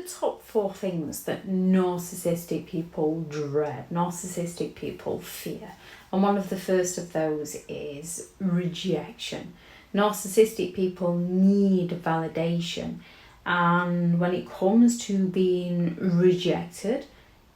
top 4 things that narcissistic people dread, narcissistic people fear. And one of the first of those is rejection. Narcissistic people need validation. And when it comes to being rejected,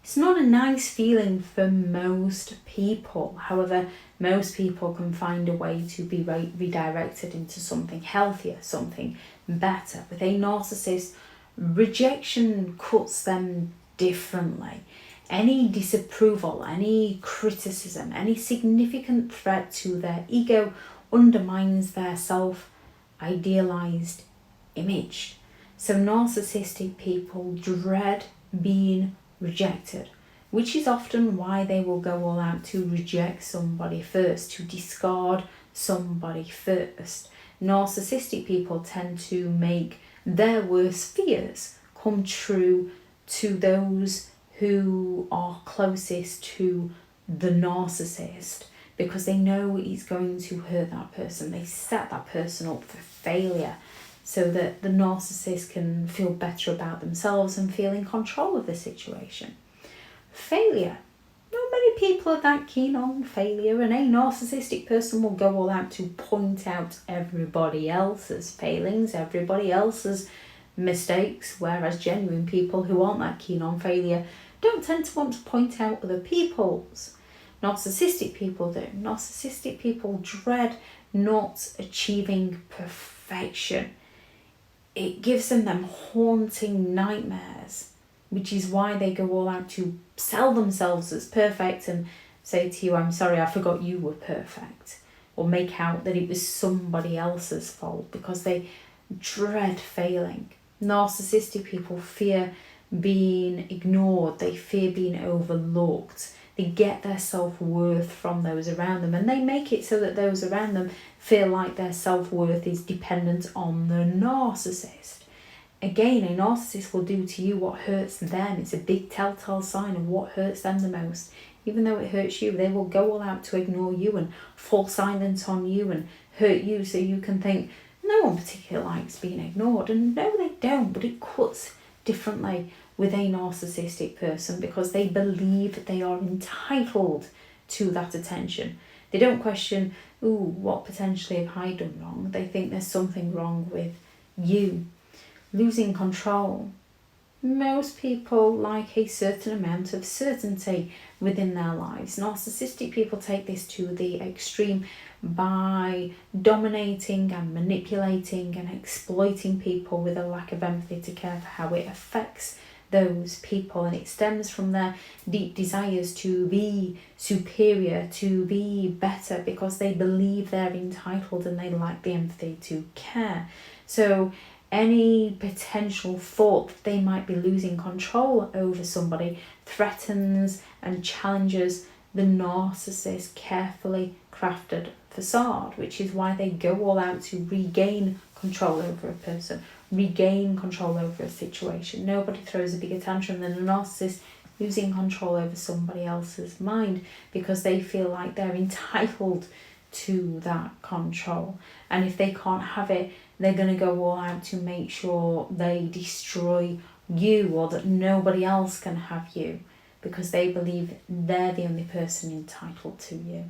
it's not a nice feeling for most people. However, most people can find a way to be redirected into something healthier, something better. With a narcissist, rejection cuts them differently. Any disapproval, any criticism, any significant threat to their ego undermines their self-idealized image. So narcissistic people dread being rejected, which is often why they will go all out to reject somebody first, to discard somebody first. Narcissistic people tend to make their worst fears come true to those who are closest to the narcissist, because they know it's going to hurt that person. They set that person up for failure so that the narcissist can feel better about themselves and feel in control of the situation. Failure. Not many people are that keen on failure, and a narcissistic person will go all out to point out everybody else's failings, everybody else's mistakes, whereas genuine people who aren't that keen on failure don't tend to want to point out other people's. Narcissistic people do. Narcissistic people dread not achieving perfection. It gives them haunting nightmares, which is why they go all out to sell themselves as perfect and say to you, I'm sorry, I forgot you were perfect. Or make out that it was somebody else's fault, because they dread failing. Narcissistic people fear being ignored. They fear being overlooked. They get their self-worth from those around them, and they make it so that those around them feel like their self-worth is dependent on the narcissist. Again, a narcissist will do to you what hurts them. It's a big telltale sign of what hurts them the most. Even though it hurts you, they will go all out to ignore you and fall silent on you and hurt you, so you can think, no one particularly likes being ignored. And no, they don't, but it cuts differently with a narcissistic person, because they believe they are entitled to that attention. They don't question, what potentially have I done wrong? They think there's something wrong with you. Losing control. Most people like a certain amount of certainty within their lives. Narcissistic people take this to the extreme by dominating and manipulating and exploiting people with a lack of empathy to care for how it affects those people, and it stems from their deep desires to be superior, to be better, because they believe they're entitled and they lack the empathy to care. So any potential thought that they might be losing control over somebody threatens and challenges the narcissist's carefully crafted facade, which is why they go all out to regain control over a person, regain control over a situation. Nobody throws a bigger tantrum than a narcissist losing control over somebody else's mind, because they feel like they're entitled to that control. And if they can't have it, they're going to go all out to make sure they destroy you, or that nobody else can have you, because they believe they're the only person entitled to you.